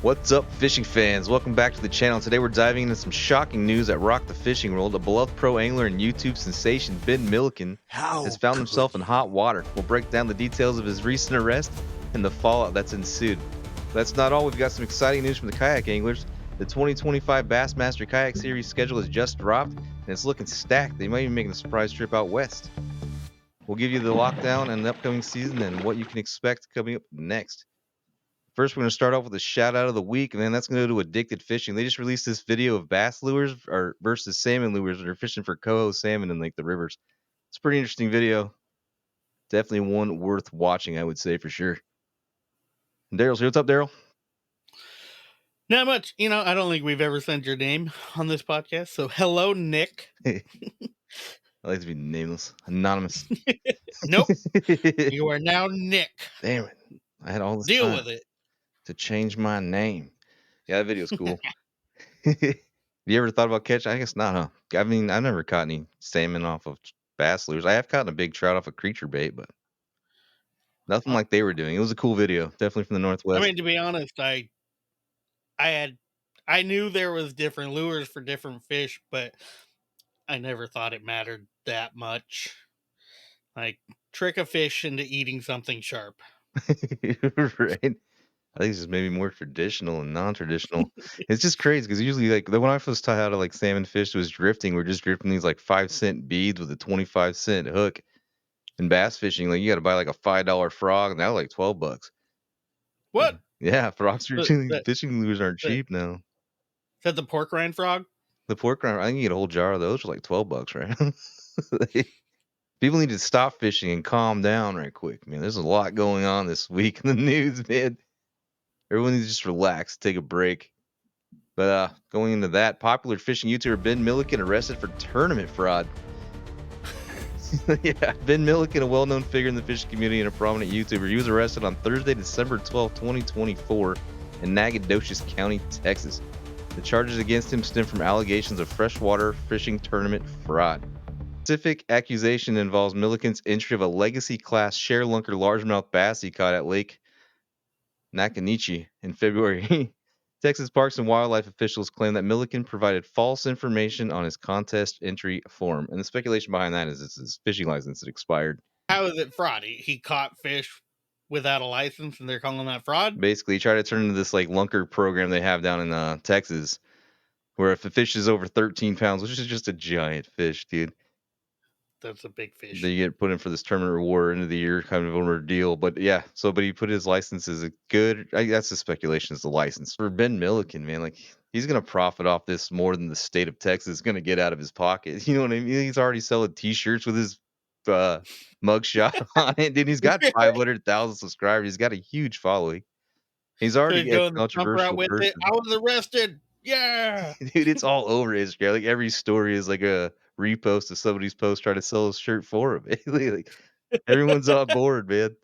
What's up, fishing fans? Welcome back to the channel. Today we're diving into some shocking news that rocked the fishing world. A beloved pro angler and YouTube sensation, Ben Milliken, has found himself in hot water. We'll break down the details of his recent arrest and the fallout that's ensued. That's not all. We've got some exciting news from the kayak anglers. The 2025 Bassmaster Kayak Series schedule has just dropped, and it's looking stacked. They might even be making a surprise trip out west. We'll give you the lockdown and the upcoming season and what you can expect coming up next. First, we're going to start off with a shout out of the week, and then that's going to go to Addicted Fishing. They just released this video of bass lures versus salmon lures that are fishing for coho salmon in the rivers. It's a pretty interesting video. Definitely one worth watching, I would say, for sure. And Daryl's here. What's up, Daryl? Not much. I don't think we've ever said your name on this podcast. So hello, Nick. I like to be nameless, anonymous. Nope. You are now Nick. Damn it. I had all this Deal time with it to change my name. Yeah, that video's cool. You ever thought about catching? I guess not, huh? I mean, I've never caught any salmon off of bass lures. I have caught a big trout off of creature bait, but nothing like they were doing. It was a cool video, definitely from the Northwest. I mean, to be honest, I knew there was different lures for different fish, but I never thought it mattered that much. Like, trick a fish into eating something sharp. Right? I think it's just maybe more traditional and non-traditional. It's just crazy because usually, when I first taught how to salmon fish was drifting, we're just drifting these 5-cent beads with a 25-cent hook. And bass fishing, you got to buy a $5 frog, and that was $12. What? Yeah, frogs fishing lures aren't cheap now. Is that the pork rind frog? The pork rind, I think you get a whole jar of those for $12, right? People need to stop fishing and calm down right quick, man. There's a lot going on this week in the news, man. Everyone needs to just relax, take a break. But going into that, popular fishing YouTuber Ben Milliken arrested for tournament fraud. Yeah, Ben Milliken, a well-known figure in the fishing community and a prominent YouTuber. He was arrested on Thursday, December 12, 2024 in Nacogdoches County, Texas. The charges against him stem from allegations of freshwater fishing tournament fraud. The specific accusation involves Milliken's entry of a Legacy Class ShareLunker largemouth bass he caught at Lake Naconiche in February. Texas Parks and Wildlife officials claim that Milliken provided false information on his contest entry form. And the speculation behind that is his fishing license had expired. How is it fraud? He caught fish without a license and they're calling that fraud? Basically, he tried to turn into this lunker program they have down in Texas, where if the fish is over 13 pounds, which is just a giant fish, dude. That's a big fish. That you get put in for this tournament reward end of the year kind of an ordeal. But yeah, but he put his license as a good. That's the speculation, is the license for Ben Milliken, man. He's gonna profit off this more than the state of Texas is gonna get out of his pocket. You know what I mean? He's already selling T-shirts with his mugshot on it, dude. He's got 500,000 subscribers. He's got a huge following. He's already a controversial person. I was arrested. Yeah, dude, it's all over Instagram. Every story is a repost of somebody's post trying to sell his shirt for him. Everyone's on board, man. And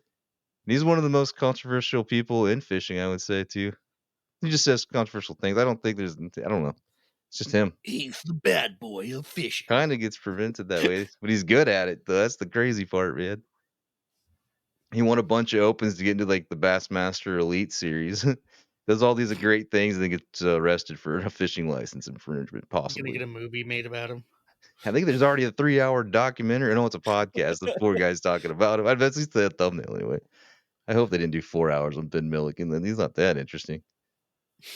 he's one of the most controversial people in fishing, I would say, too. He just says controversial things. I don't know. It's just him. He's the bad boy of fishing. Kind of gets prevented that way, but he's good at it, though. That's the crazy part, man. He won a bunch of opens to get into the Bassmaster Elite Series. Does all these great things and then gets arrested for a fishing license infringement, possibly. Gonna get a movie made about him. I think there's already a 3-hour documentary. I know it's a podcast. The 4 guys talking about him. I bet it's the thumbnail anyway. I hope they didn't do 4 hours on Ben Milliken. Then he's not that interesting.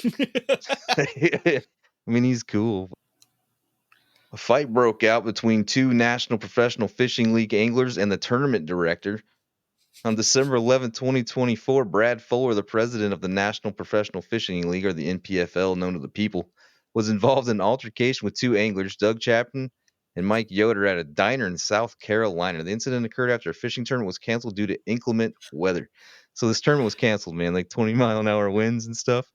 I mean, he's cool. A fight broke out between 2 National Professional Fishing League anglers and the tournament director. On December 11, 2024, Brad Fuller, the president of the National Professional Fishing League, or the NPFL, known to the people, was involved in an altercation with 2 anglers, Doug Chapman and Mike Yoder, at a diner in South Carolina. The incident occurred after a fishing tournament was canceled due to inclement weather. So this tournament was canceled, man, 20-mile-an-hour winds and stuff.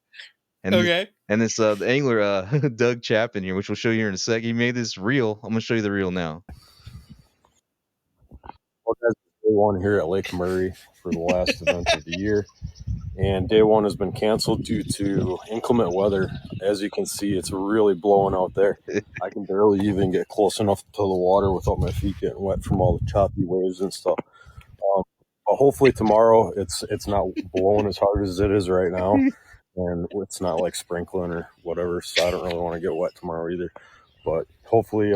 And okay. The angler, Doug Chapman here, which we'll show you here in a sec, he made this reel. I'm going to show you the reel now. Well, guys, day 1 here at Lake Murray for the last event of the year. And day 1 has been canceled due to inclement weather. As you can see, it's really blowing out there. I can barely even get close enough to the water without my feet getting wet from all the choppy waves and stuff. But hopefully tomorrow it's not blowing as hard as it is right now. and it's not like sprinkling or whatever, so I don't really want to get wet tomorrow either. But hopefully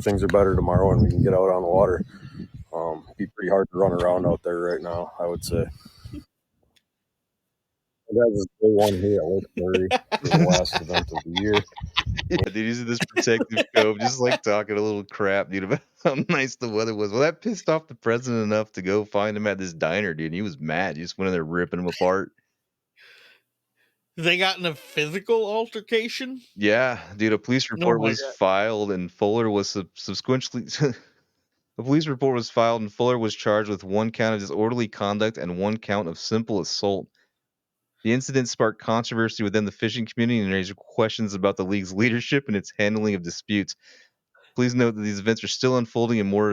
things are better tomorrow and we can get out on the water. It'd be pretty hard to run around out there right now, I would say. That was day one here at Lake Murray for the last event of the year. Yeah, dude, he's in this protective cove, just like talking a little crap, dude, about how nice the weather was. Well, that pissed off the president enough to go find him at this diner, dude. And he was mad. He just went in there ripping him apart. They got in a physical altercation. Yeah, dude, a police Oh report my was god! filed and Fuller was subsequently a police report was filed and Fuller was charged with 1 count of disorderly conduct and 1 count of simple assault. The incident sparked controversy within the fishing community and raised questions about the league's leadership and its handling of disputes. Please note that these events are still unfolding and more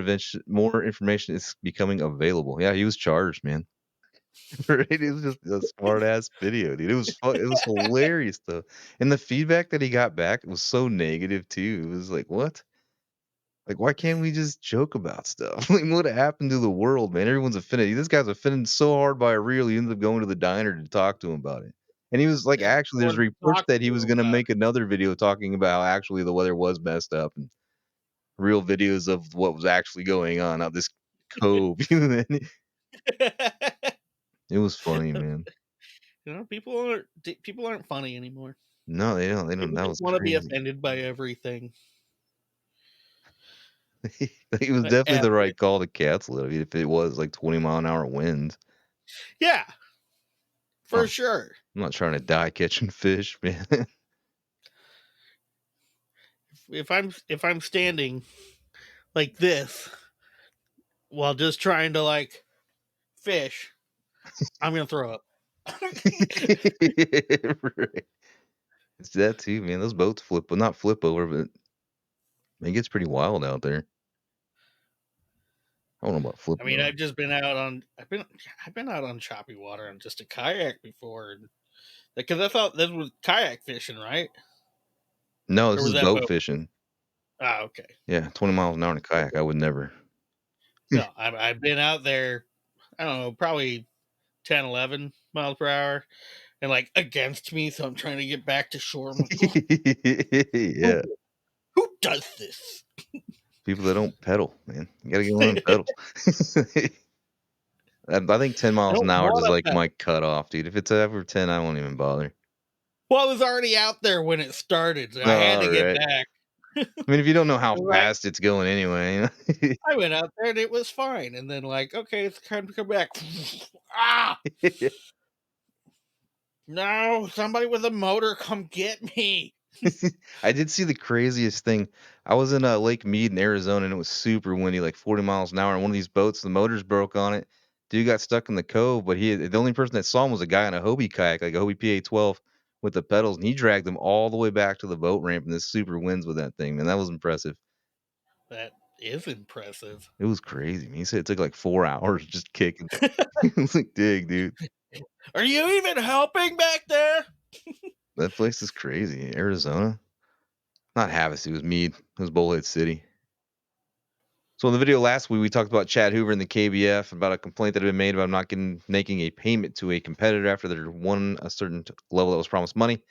information is becoming available. Yeah, he was charged, man. Right? It was just a smart ass video, dude. It was fun. It was hilarious though. And the feedback that he got back was so negative too. It was like, what? Like, why can't we just joke about stuff? Like, what happened to the world, man? Everyone's offended. This guy's offended so hard by a reel, he ended up going to the diner to talk to him about it. And he was like, actually, there's Or reports talk that he to was him going to about make another video talking about how actually the weather was messed up and real videos of what was actually going on, not this cove. It it. was funny, man. People aren't funny anymore. No, they don't. They don't. People That just was want to be crazy. offended by everything. It was definitely the right call to cancel it. I mean, if it was like 20-mile-an-hour winds, Yeah, oh, for sure. I'm not trying to die catching fish, man. If I'm standing like this while just trying to like fish, I'm gonna throw up. Right. It's that too, man. Those boats flip, well, not flip over, but it gets pretty wild out there. I don't know about I flipping mean, over. I've been out on choppy water on just a kayak before, because I thought this was kayak fishing, right? No, Or this was is that boat boat? fishing. Ah, okay. Yeah, 20 miles an hour in a kayak. I would never. No, I've been out there. I don't know, probably 10, 11 miles per hour, and like against me. So I'm trying to get back to shore. I'm like, oh, Yeah, who does this? people that don't pedal, man. You gotta get learn pedals. I think 10 I miles don't an hour is want to like my pedal. cutoff, dude. If it's over 10, I won't even bother. Well, I was already out there when it started, so I had All to get right. back. I mean, if you don't know how Right. fast it's going anyway. I went out there and it was fine. And then like, okay, it's time to come back. Ah, no, somebody with a motor, come get me. I did see the craziest thing. I was in Lake Mead in Arizona, and it was super windy, like 40 miles an hour. And one of these boats, the motors broke on it. Dude got stuck in the cove, but the only person that saw him was a guy on a Hobie kayak, like a Hobie PA-12 with the pedals, and he dragged him all the way back to the boat ramp in this super winds with that thing, man. That was impressive. That is impressive. It was crazy, man. He said it took like 4 hours just kicking. It was like, dig, dude. Are you even helping back there? That place is crazy. Arizona. Not Havasu, it was Mead. It was Bullhead City. So in the video last week, we talked about Chad Hoover and the KBF, about a complaint that had been made about not making a payment to a competitor after they won a certain level that was promised money.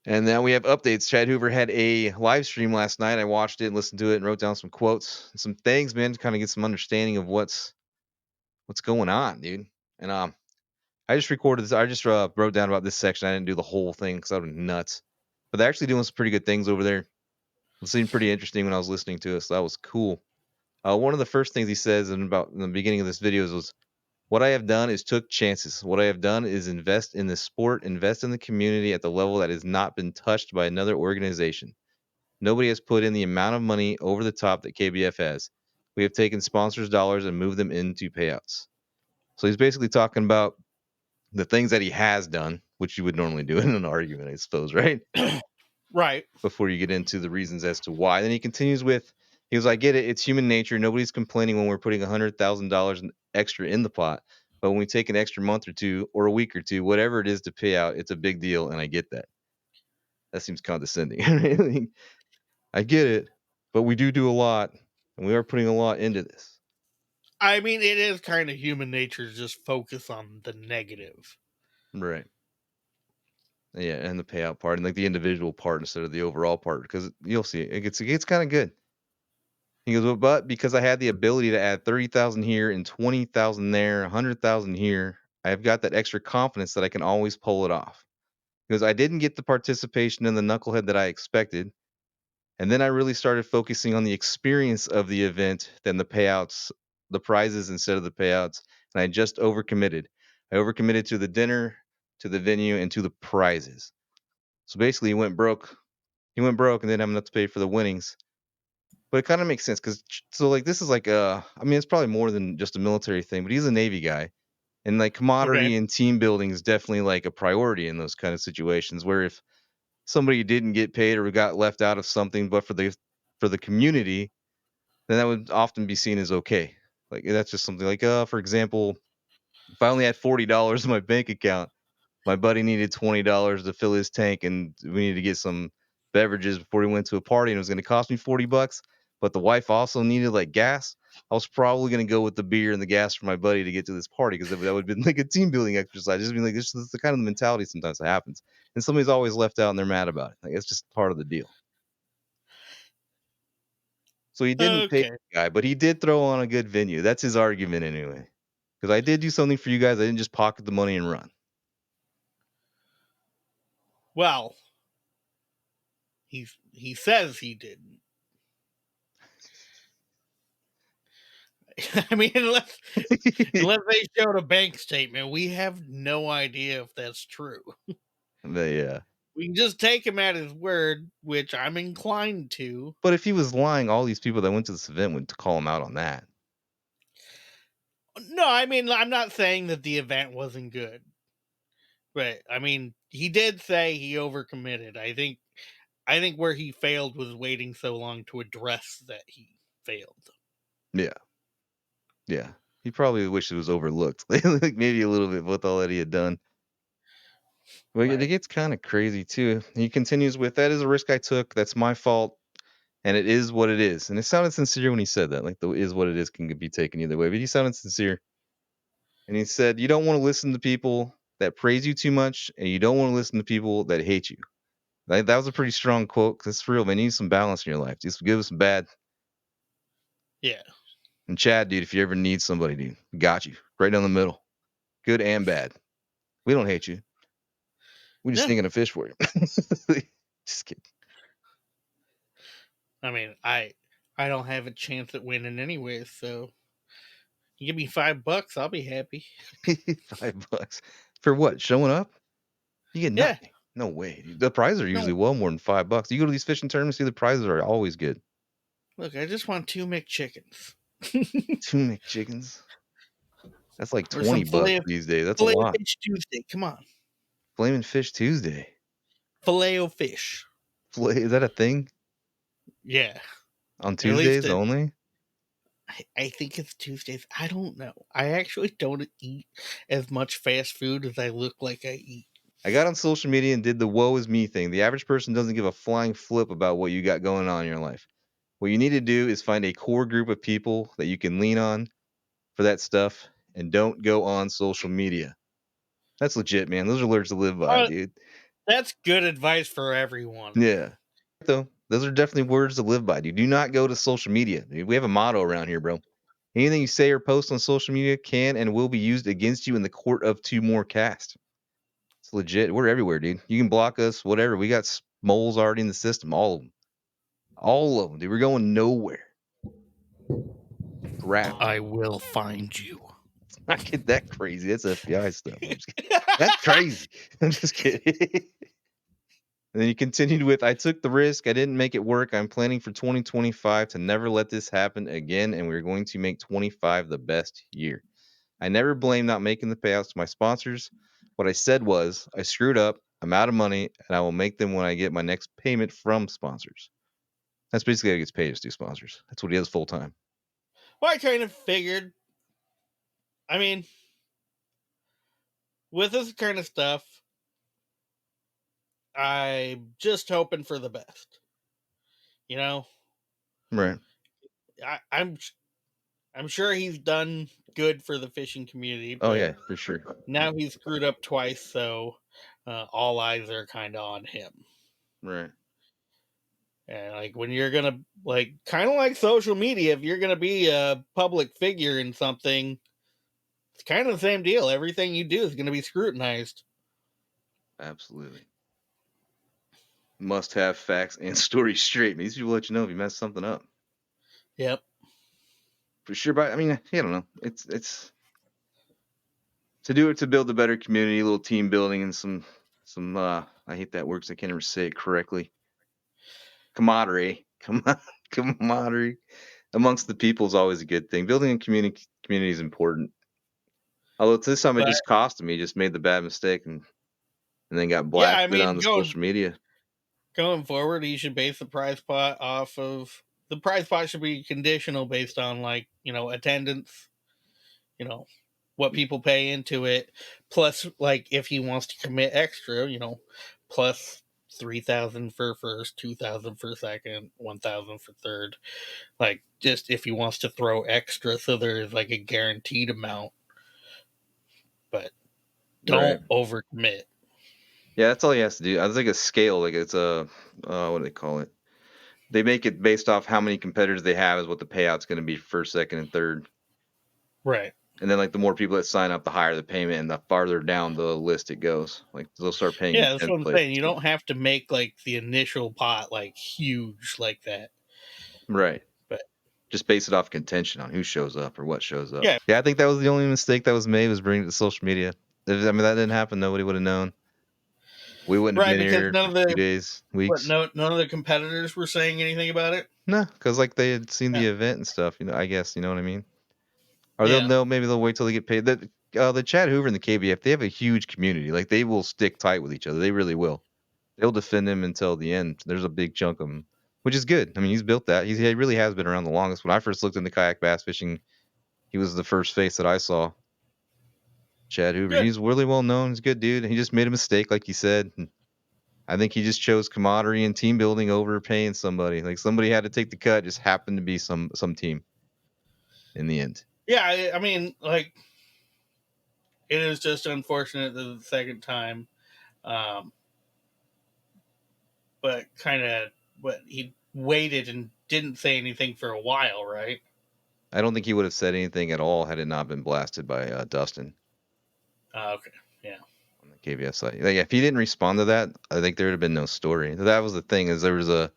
And now we have updates. Chad Hoover had a live stream last night. I watched it and listened to it and wrote down some quotes and some things, man, to kind of get some understanding of what's going on, dude. And I just recorded this. I just wrote down about this section. I didn't do the whole thing because I was nuts. But they're actually doing some pretty good things over there. It seemed pretty interesting when I was listening to it, so that was cool. One of the first things he says in the beginning of this video was, "What I have done is took chances. What I have done is invest in the sport, invest in the community at the level that has not been touched by another organization. Nobody has put in the amount of money over the top that KBF has. We have taken sponsors' dollars and moved them into payouts." So he's basically talking about the things that he has done, which you would normally do in an argument, I suppose, right? Right. Before you get into the reasons as to why. Then he continues with, he goes, "I get it. It's human nature. Nobody's complaining when we're putting $100,000 extra in the pot. But when we take an extra month or two or a week or two, whatever it is to pay out, it's a big deal. And I get that." That seems condescending. I get it, but we do a lot, and we are putting a lot into this. I mean, it is kind of human nature to just focus on the negative. Right. Yeah, and the payout part and, like, the individual part instead of the overall part because you'll see it gets kinda good. He goes, "Well, but because I had the ability to add 30,000 here and 20,000 there, 100,000 here, I've got that extra confidence that I can always pull it off." Because I didn't get the participation in the knucklehead that I expected, and then I really started focusing on the experience of the event than the payouts, the prizes instead of the payouts, and I just overcommitted. I overcommitted to the dinner, to the venue, and to the prizes. So basically, he went broke. He went broke and didn't have enough to pay for the winnings. But it kind of makes sense because so like this is like I mean it's probably more than just a military thing, but he's a Navy guy, and like Okay. camaraderie and team building is definitely like a priority in those kind of situations. Where if somebody didn't get paid or got left out of something, but for the community, then that would often be seen as okay. Like that's just something like for example, if I only had $40 in my bank account, my buddy needed $20 to fill his tank, and we needed to get some beverages before he went to a party, and it was going to cost me $40. But the wife also needed like gas. I was probably going to go with the beer and the gas for my buddy to get to this party because that would have been like a team building exercise. Just being like, this is the kind of mentality sometimes that happens, and somebody's always left out and they're mad about it. Like it's just part of the deal. So he didn't pay Okay. the guy, but he did throw on a good venue. That's his argument anyway. Because I did do something for you guys. I didn't just pocket the money and run. Well, he says he didn't. I mean, unless they showed a bank statement, we have no idea if that's true. But yeah. We can just take him at his word, which I'm inclined to. But if he was lying, all these people that went to this event would call him out on that. No, I mean, I'm not saying that the event wasn't good, but I mean, he did say he overcommitted. I think where he failed was waiting so long to address that he failed. Yeah, yeah. He probably wished it was overlooked, like maybe a little bit with all that he had done. But it Like, gets kind of crazy too. He continues with, "That is a risk I took. That's my fault, and it is what it is." And it sounded sincere when he said that. Like the "is what it is" can be taken either way, but he sounded sincere. And he said, "You don't want to listen to people that praise you too much, and you don't want to listen to people that hate you." Like, that was a pretty strong quote. 'Cause it's real, man. You need some balance in your life. Just give us some bad. yeah. And Chad, dude, if you ever need somebody, dude, got you right down the middle, good and bad. We don't hate you. We just No, thinking of fish for you. Just kidding. I mean, I don't have a chance at winning anyway, so you give me $5, I'll be happy. $5 for what? Showing up? You get Yeah. nothing. No way, dude. The prizes are No, usually well more than $5. You go to these fishing tournaments, see the prizes are always good. look, I just want 2 McChickens. 2 McChickens. That's like Or some 20 bucks these days. That's a filet of lot. fish Tuesday. Come on. Flaming Fish Tuesday. Filet of fish. Is that a thing Yeah. on At least Tuesdays only? I think it's Tuesdays. I don't know. I actually don't eat as much fast food as I look like I eat. I got on social media and did the woe is me thing. The average person doesn't give a flying flip about what you got going on in your life. What you need to do is find a core group of people that you can lean on for that stuff and don't go on social media. That's legit, man. Those are words to live by, Oh, dude. that's good advice for everyone. Yeah. Though, those are definitely words to live by, dude. Do not go to social media. Dude. We have a motto around here, bro. Anything you say or post on social media can and will be used against you in the court of two more cast. It's legit. We're everywhere, dude. You can block us, whatever. We got moles already in the system. All of them. All of them, dude. We're going nowhere. Wrapped. I will find you. Not get that crazy. That's FBI stuff. I'm just kidding. That's crazy. I'm just kidding. And then he continued with, "I took the risk. I didn't make it work. I'm planning for 2025 to never let this happen again, and we're going to make 25 the best year. I never blame not making the payouts to my sponsors. What I said was, I screwed up. I'm out of money, and I will make them when I get my next payment from sponsors." That's basically how he gets paid is through sponsors. That's what he does full time. Well, I kind of figured. I mean, with this kind of stuff, I'm just hoping for the best. You know, Right. I, I'm I'm sure he's done good for the fishing community, Oh but yeah, for sure. now he's screwed up twice. So all eyes are kind of on him. Right. And like when you're gonna like kind of like social media, if you're gonna be a public figure in something, it's kind of the same deal. Everything you do is gonna be scrutinized. Absolutely. Must have facts and stories straight. These people let you know if you mess something up. Yep. For sure. But I mean, I don't know. It's to do it to build a better community, a little team building, and some I hate that word 'cause I can't ever say it correctly. Camaraderie. Camaraderie amongst the people is always a good thing. Building a community is important. Although this time it But just cost him. He just made the bad mistake and then got yeah, I blasted on mean, the social media. going forward, he should base the prize pot off of the prize pot should be conditional based on like attendance, what people pay into it, plus like if he wants to commit extra, plus 3,000 for first, 2,000 for second, 1,000 for third. Like just if he wants to throw extra, so there is like a guaranteed amount, but Right. don't overcommit. Yeah, that's all he has to do. I was like a scale, like it's a what do they call it? They make it based off how many competitors they have is what the payout's going to be for first, second, and third. Right. And then like the more people that sign up, the higher the payment, and the farther down the list it goes. Like they'll start paying you Yeah, that's 10th what I'm place saying. and You stuff. don't have to make like the initial pot like huge like that. Right. But Just base it off contention on who shows up or what shows up. yeah, Yeah, I think that was the only mistake that was made was bringing it to social media. I mean, that didn't happen. Nobody would have known. We wouldn't have right, been because here none for of 2 days, what weeks. none of the competitors were saying anything about it. No, because like they had seen Yeah. the event and stuff. I guess you know what I mean. Or they'll Yeah. know. Maybe they'll wait till they get paid. The Chad Hoover and the KBF, they have a huge community. Like they will stick tight with each other. They really will. They'll defend him until the end. There's a big chunk of him, which is good. I mean, he's built that. He really has been around the longest. When I first looked into kayak bass fishing, he was the first face that I saw. Chad Hoover. Good. He's really well known. He's a good dude. He just made a mistake, like you said. And I think he just chose camaraderie and team building over paying somebody. Like somebody had to take the cut. Just happened to be some team in the end. Yeah, I mean, like it is just unfortunate that the second time, um, but kind of, but he waited and didn't say anything for a while, right? I don't think he would have said anything at all had it not been blasted by Dustin Okay. Yeah. on the KBS site. Like, if he didn't respond to that, I think there would have been no story. That was the thing, is there was a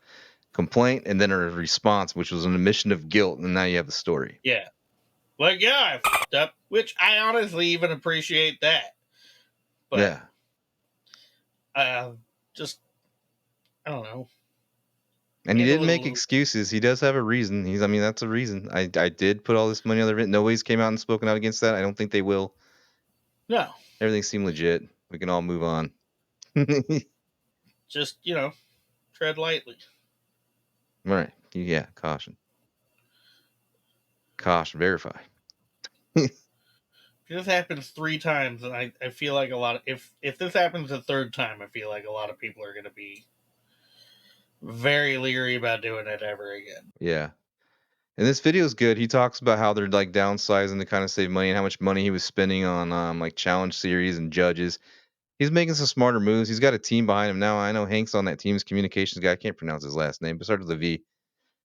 complaint and then a response, which was an admission of guilt, and now you have the story. Yeah. Like, yeah, I fucked up, which I honestly even appreciate that. But Yeah. just I don't know. And he Handle didn't it a make little. excuses. He does have a reason. I mean, that's a reason. I did put all this money on the event. Nobody's came out and spoken out against that. I don't think they will. No, Everything seemed legit. We can all move on. just tread lightly. Right. Yeah. Caution. Verify. This happens 3 times, and I feel like a lot of if this happens a third time, I feel like a lot of people are going to be very leery about doing it ever again. Yeah. And this video is good. He talks about how they're like downsizing to kind of save money and how much money he was spending on like challenge series and judges. He's making some smarter moves. He's got a team behind him now. I know Hank's on that team's communications guy. I can't pronounce his last name, but starts with a V.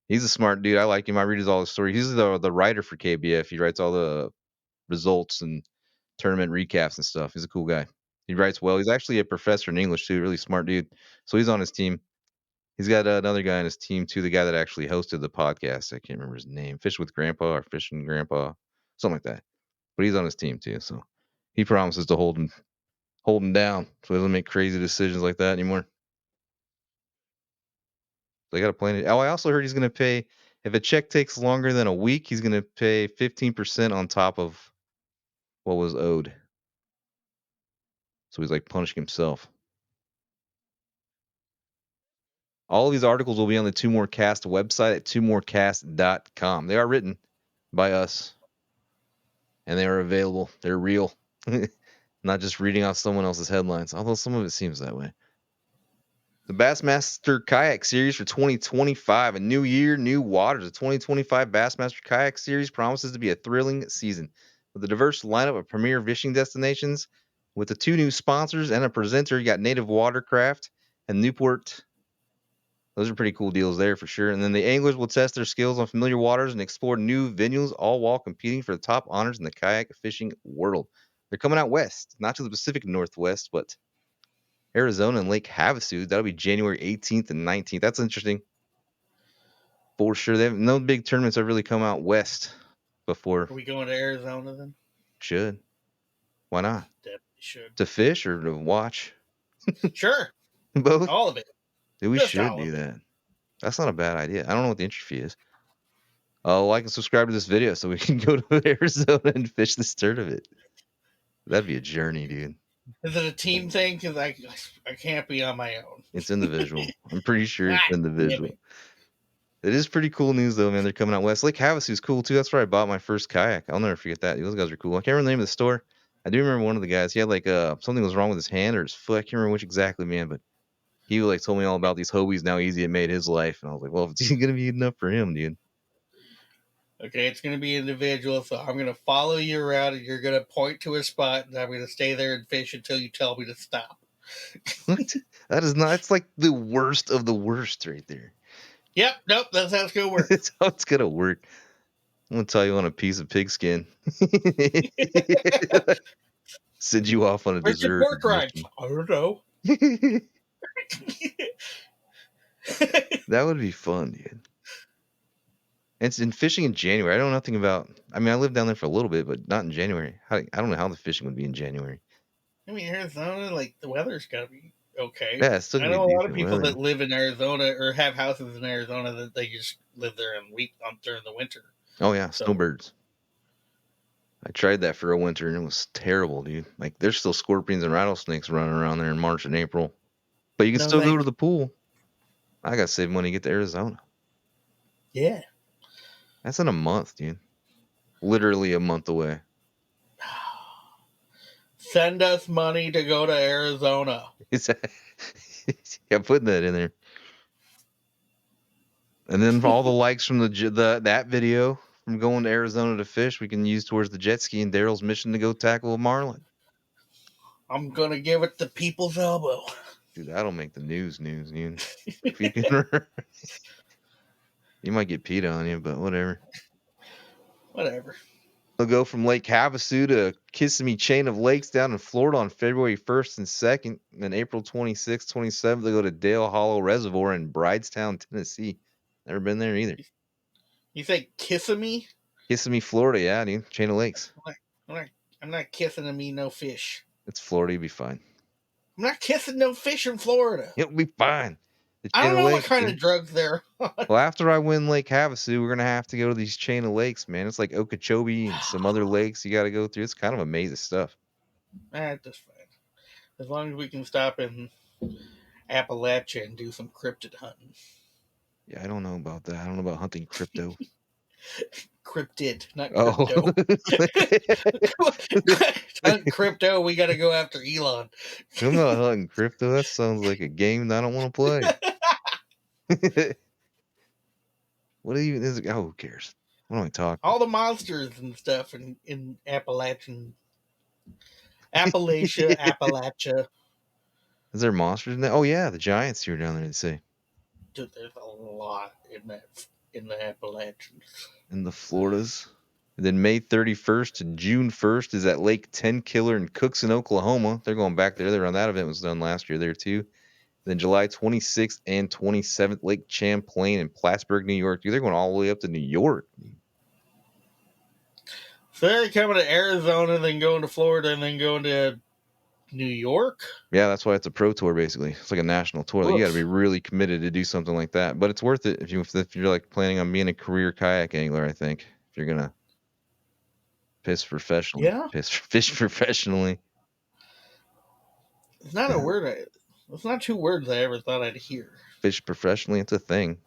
He's a smart dude. I like him. I read all his stories. He's the writer for KBF. He writes all the results and tournament recaps and stuff. He's a cool guy. He writes well. He's actually a professor in English too. Really smart dude. So he's on his team. He's got another guy on his team too. The guy that actually hosted the podcast. I can't remember his name. Fish with Grandpa or Fishing Grandpa, something like that. But he's on his team too. So he promises to hold him down, so he doesn't make crazy decisions like that anymore. They got to plan it. Oh, I also heard he's going to pay if a check takes longer than a week. He's going to pay 15% on top of what was owed. So he's like punishing himself. All of these articles will be on the Two More Cast website at twomorecast.com. They are written by us, and they are available. They're real. Not just reading off someone else's headlines, although some of it seems that way. The Bassmaster Kayak Series for 2025. A new year, new waters. The 2025 Bassmaster Kayak Series promises to be a thrilling season. With a diverse lineup of premier fishing destinations, with the 2 new sponsors and a presenter. You got Native Watercraft and Newport. Those are pretty cool deals there for sure. And then the anglers will test their skills on familiar waters and explore new venues, all while competing for the top honors in the kayak fishing world. They're coming out west, not to the Pacific Northwest, but Arizona and Lake Havasu. That'll be January 18th and 19th. That's interesting for sure. They have no big tournaments that really come out west before. Are we going to Arizona then? Should. Why not? Definitely should. To fish or to watch? Sure. Both? All of it. Dude, we Just should all do of it. that. That's not a bad idea. I don't know what the entry fee is. Like and subscribe to this video so we can go to Arizona and fish this tournament. That'd be a journey, dude. Is it a team thing? Because I can't be on my own. It's in the visual. I'm pretty sure it's in the damn visual. it. It is pretty cool news, though, man. They're coming out west. Lake Havasu's cool, too. That's where I bought my first kayak. I'll never forget that. Those guys are cool. I can't remember the name of the store. I do remember one of the guys. He had, like, something was wrong with his hand or his foot. I can't remember which exactly, man, but he, like, told me all about these Hobies and how easy it made his life. And I was like, well, if it's going to be enough for him, dude. Okay, it's going to be individual, so I'm going to follow you around, and you're going to point to a spot, and I'm going to stay there and fish until you tell me to stop. What? That is not. It's like the worst of the worst right there. Yep, nope, that's how it's going to work. That's how it's going to work. I'm going to tie you on a piece of pigskin. Send you off on a Where's your deserved pork rinds? mission. I don't know. That would be fun, dude. It's in fishing in January. I know nothing about. I mean, I lived down there for a little bit, but not in January. I don't know how the fishing would be in January. I mean, Arizona, like, the weather's got to be okay. Yeah, it's still I gonna know be a lot of decent people weather. that live in Arizona or have houses in Arizona that they just live there and during the winter. Oh yeah, So- snowbirds. I tried that for a winter and it was terrible, dude. Like there's still scorpions and rattlesnakes running around there in March and April, but you can No, still go thank to the pool. I gotta save money to get to Arizona. Yeah. That's in a month, dude. Literally a month away. Send us money to go to Arizona. Yeah, putting that in there. And then for all the likes from that video from going to Arizona to fish, we can use towards the jet ski and Daryl's mission to go tackle a marlin. I'm going to give it the people's elbow. Dude, that'll make the news, dude. If you can, you might get PETA on you, but whatever. Whatever. They'll go from Lake Havasu to Kissimmee chain of lakes down in Florida on February 1st and 2nd. And then April 26th, 27th, they go to Dale Hollow Reservoir in Bridestown, Tennessee. Never been there either. You say Kissimmee? Kissimmee, Florida, yeah, dude. Chain of lakes. I'm not kissing me no fish. It's Florida, you'll be fine. I'm not kissing no fish in Florida. It'll be fine. The I chain don't of know lakes, what kind dude. of drugs they're on. Well, after I win Lake Havasu, we're gonna have to go to these chain of lakes, man. It's like Okeechobee and some other lakes you got to go through. It's kind of amazing stuff. That's fine. As long as we can stop in Appalachia and do some cryptid hunting. Yeah, I don't know about that. I don't know about hunting crypto. Cryptid, not Oh, crypto. Hunt crypto, we got to go after Elon. I'm not hunting crypto. That sounds like a game that I don't want to play. What even is it? Oh, who cares? What am I talking? All the monsters and stuff in Appalachian. Appalachia. Is there monsters in there? Oh yeah, the giants here down there. They say Dude, there's a lot in the Appalachians. in the Floridas. And then May 31st to June 1st is at Lake 10 Killer in Cookson, Oklahoma. They're going back there. That event was done last year there too. Then July 26th and 27th, Lake Champlain in Plattsburgh, New York. Dude, they're going all the way up to New York. So they're coming to Arizona, then going to Florida, and then going to New York? Yeah, that's why it's a pro tour, basically. It's like a national tour. Like, you got to be really committed to do something like that. But it's worth it if you're like planning on being a career kayak angler, I think. If you're going to fish professionally. Yeah. Fish professionally. It's not a word. It's not two words I ever thought I'd hear. Fish professionally, it's a thing.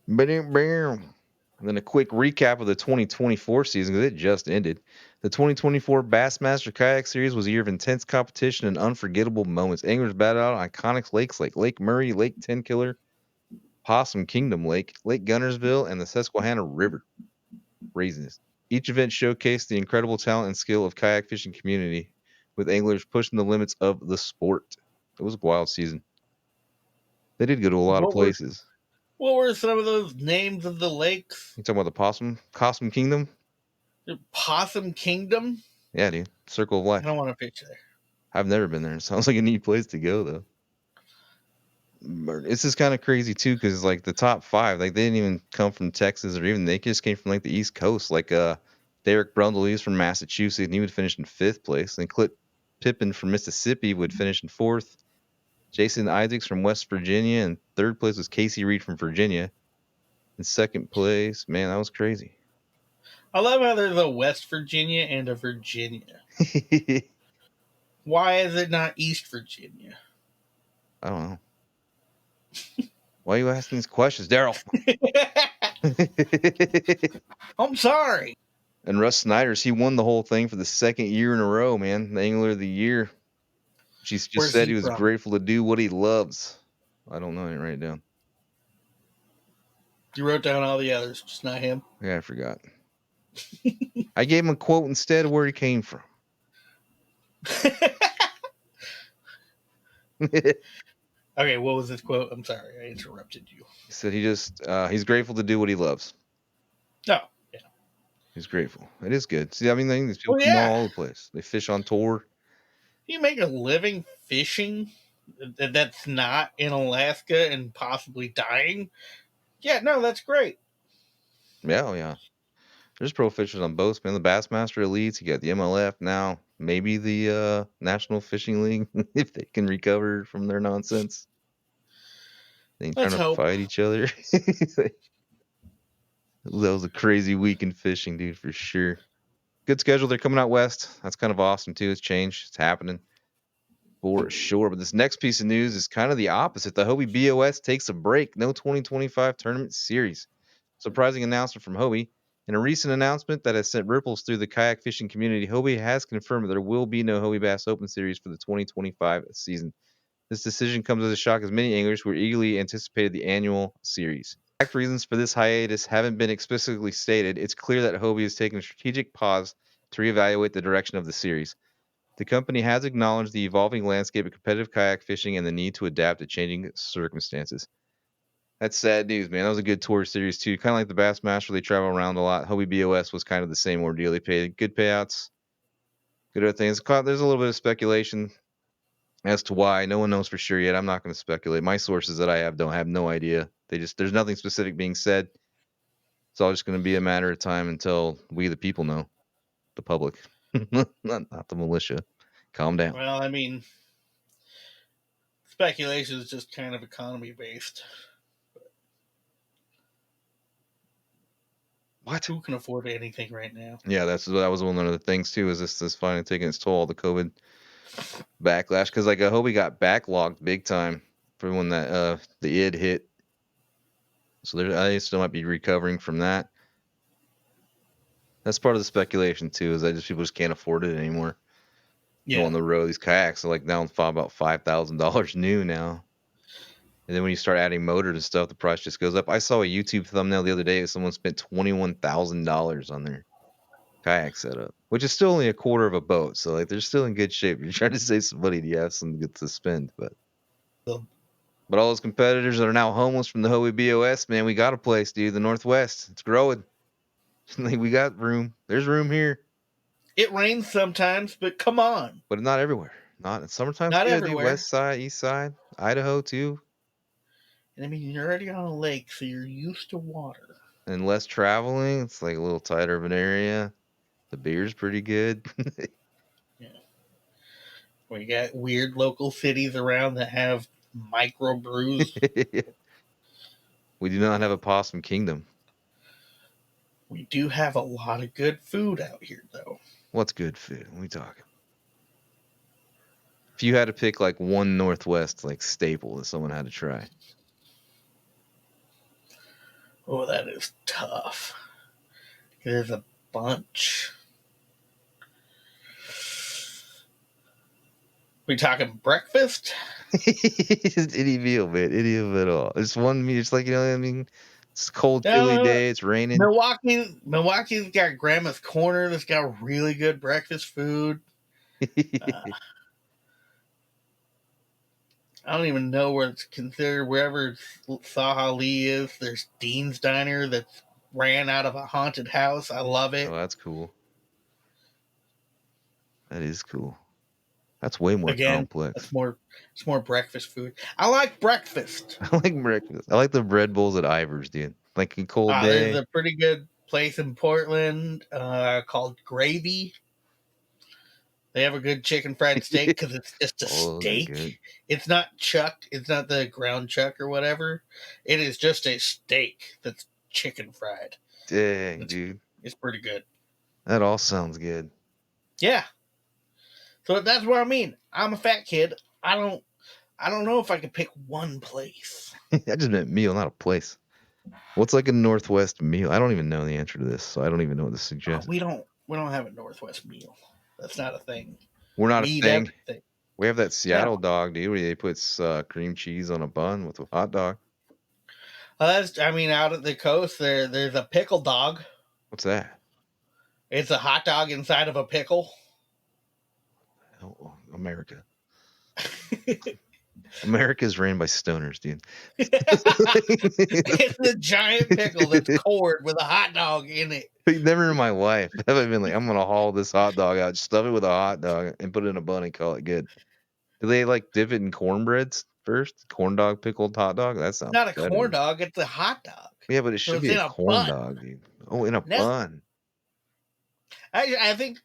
And then a quick recap of the 2024 season because it just ended. The 2024 Bassmaster Kayak Series was a year of intense competition and unforgettable moments. Anglers battled out iconic lakes like Lake Murray, Lake Ten Killer, Possum Kingdom Lake, Lake Gunnersville, and the Susquehanna River. Raisins. Each event showcased the incredible talent and skill of kayak fishing community, with anglers pushing the limits of the sport. It was a wild season. They did go to a lot of places. What were some of those names of the lakes? You talking about the Possum Kingdom? The Possum Kingdom? Yeah, dude. Circle of Life. I don't want a picture there. I've never been there. It sounds like a neat place to go, though. This is kind of crazy too, because like the top 5, like they didn't even come from Texas, or even they just came from like the East Coast. Like Derek Brundle, he's from Massachusetts, and he would finish in 5th place. And Clint Pippin from Mississippi would finish in 4th. Jason Isaacs from West Virginia, and 3rd place was Casey Reed from Virginia. In 2nd place, man, that was crazy. I love how there's a West Virginia and a Virginia. Why is it not East Virginia? I don't know. Why are you asking these questions, Daryl? I'm sorry. And Russ Snyder's, he won the whole thing for the 2nd year in a row, man. The Angler of the Year. She just said he was grateful to do what he loves. I don't know. I didn't write it down. You wrote down all the others, just not him? Yeah, I forgot. I gave him a quote instead of where he came from. Okay, what was his quote? I'm sorry, I interrupted you. He said he's grateful to do what he loves. Oh, yeah. He's grateful. It is good. See, I mean, these people come all over the place. They fish on tour. You make a living fishing that's not in Alaska and possibly dying? Yeah, no, that's great. Yeah, yeah. There's pro fishers on boats, man. The Bassmaster Elites, you got the MLF now, maybe the National Fishing League, if they can recover from their nonsense. They ain't trying to fight each other. That was a crazy week in fishing, dude, for sure. Good schedule. They're coming out west. That's kind of awesome, too. It's changed. It's happening for sure. But this next piece of news is kind of the opposite. The Hobie BOS takes a break. No 2025 tournament series. Surprising announcement from Hobie. In a recent announcement that has sent ripples through the kayak fishing community, Hobie has confirmed that there will be no Hobie Bass Open Series for the 2025 season. This decision comes as a shock as many anglers were eagerly anticipated the annual series. Exact reasons for this hiatus haven't been explicitly stated. It's clear that Hobie has taken a strategic pause to reevaluate the direction of the series. The company has acknowledged the evolving landscape of competitive kayak fishing and the need to adapt to changing circumstances. That's sad news, man. That was a good tour series, too. Kind of like the Bassmaster, they travel around a lot. Hobie BOS was kind of the same ordeal. They paid good payouts, good other things. There's a little bit of speculation as to why. No one knows for sure yet. I'm not going to speculate. My sources that I have don't have no idea. There's nothing specific being said. It's all just going to be a matter of time until we, the people, know. The public, not the militia. Calm down. Well, I mean, speculation is just kind of economy based. What? Who can afford anything right now? Yeah, that was one of the things too. Is this finally taking its toll? The COVID backlash, because like Hobie got backlogged big time for when that the id hit. So I still might be recovering from that. That's part of the speculation too. Is that people just can't afford it anymore. Yeah. Go on the road. These kayaks are like now about $5,000 new now. And then when you start adding motors and stuff, the price just goes up. I saw a YouTube thumbnail the other day. Someone spent $21,000 on their kayak setup, which is still only a quarter of a boat. So like they're still in good shape. You're trying to save some money. You have some good to spend, but all those competitors that are now homeless from the Hobie BOS, man, we got a place, dude. The Northwest, it's growing. We got room. There's room here. It rains sometimes, but come on. But not everywhere. Not in summertime. Not everywhere. West side, east side, Idaho too. And I mean, you're already on a lake, so you're used to water. And less traveling. It's like a little tighter of an area. The beer's pretty good. Yeah. We got weird local cities around that have microbrews. We do not have a possum kingdom. We do have a lot of good food out here, though. What's good food? What are we talking? If you had to pick like one Northwest like staple that someone had to try. Oh, that is tough. There's a bunch. We talking breakfast? Any meal, man. Any of it all. It's one meal. It's like, you know what I mean? It's a cold, chilly day. It's raining. Milwaukee's got Grandma's Corner that's got really good breakfast food. Uh, I don't even know where it's considered. Wherever Saha Lee is, there's Dean's Diner that's ran out of a haunted house. I love it. Oh, that's cool. That is cool. That's way more Again, complex. it's more breakfast food. I like breakfast. I like breakfast. I like the bread bowls at Ivor's, dude. Like a cold There's day. a pretty good place in Portland called Gravy. They have a good chicken fried steak because it's just a Oh, those are steak. good. It's not chuck. It's not the ground chuck or whatever. It is just a steak that's chicken fried. Dang, dude. It's pretty good. That all sounds good. Yeah. So that's what I mean. I'm a fat kid. I don't know if I could pick one place. I just meant meal, not a place. What's like a Northwest meal? I don't even know the answer to this, so I don't even know what to suggest. We don't have a Northwest meal. That's not a thing. We're not We a eat thing. everything. We have that Seattle No. dog, dude, where they put cream cheese on a bun with a hot dog. Out at the coast there's a pickle dog. What's that? It's a hot dog inside of a pickle. Oh, America. America's ran by stoners, dude. It's a giant pickle that's cored with a hot dog in it. Never in my life have I been like, I'm gonna haul this hot dog out, stuff it with a hot dog, and put it in a bun and call it good. Do they like dip it in cornbreads first? Corn dog, pickled hot dog? That It's sounds not a corn better. dog, it's a hot dog. Yeah, but it So should it's be in a a corn bun. dog, dude. Oh, in a No. bun. I think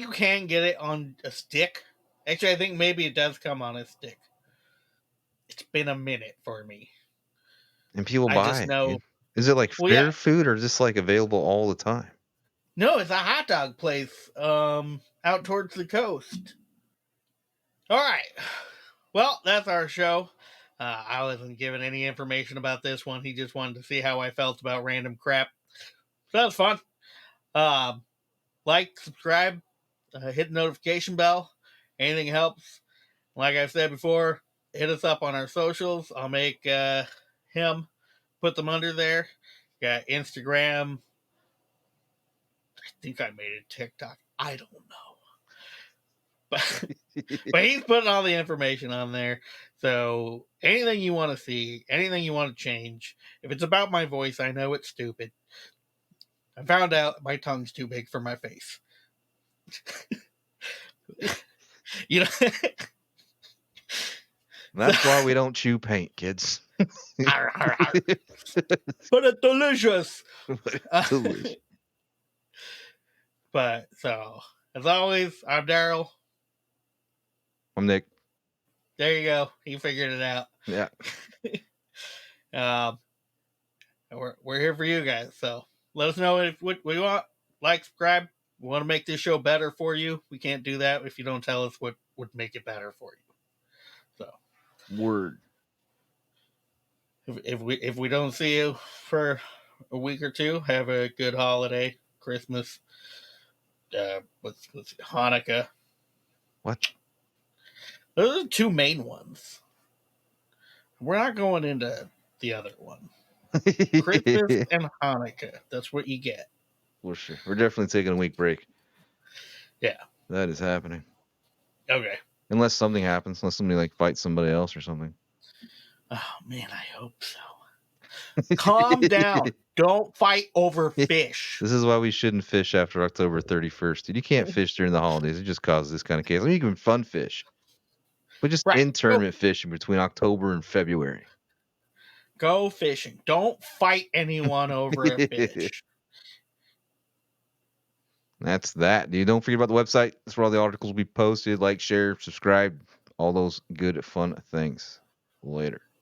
you can get it on a stick. Actually, I think maybe it does come on a stick. It's been a minute for me. And people I buy just it, know. dude. Is it like Well, fair yeah. food or just like available all the time? No, it's a hot dog place out towards the coast. All right. Well, that's our show. I wasn't given any information about this one. He just wanted to see how I felt about random crap. So that was fun. Like, subscribe, hit the notification bell. Anything helps. Like I said before, hit us up on our socials. I'll make him put them under there. Got Instagram. I think I made it TikTok. I don't know. But he's putting all the information on there. So anything you want to see, anything you want to change, if it's about my voice, I know it's stupid. I found out my tongue's too big for my face. You know, That's why we don't chew paint, kids. but it's delicious. Delicious. But so, as always, I'm Daryl. I'm Nick. There you go. You figured it out. Yeah. We're here for you guys. So let us know what we want. Like, subscribe. We want to make this show better for you. We can't do that if you don't tell us what would make it better for you. So Word. if we don't see you for a week or two, have a good holiday, Christmas. What's Hanukkah? What? Those are the two main ones. We're not going into the other one. Christmas and Hanukkah. That's what you get. Well, sure. We're definitely taking a week break. Yeah. That is happening. Okay. Unless something happens, unless somebody like fights somebody else or something. Oh man, I hope so. Calm down. Don't fight over fish. This is why we shouldn't fish after October 31st. Dude, you can't fish during the holidays. It just causes this kind of chaos. I mean, you can fun fish. But just Right. in-tournament fishing between October and February. Go fishing. Don't fight anyone over a fish. That's that, dude. Don't forget about the website. That's where all the articles will be posted. Like, share, subscribe, all those good, fun things. Later.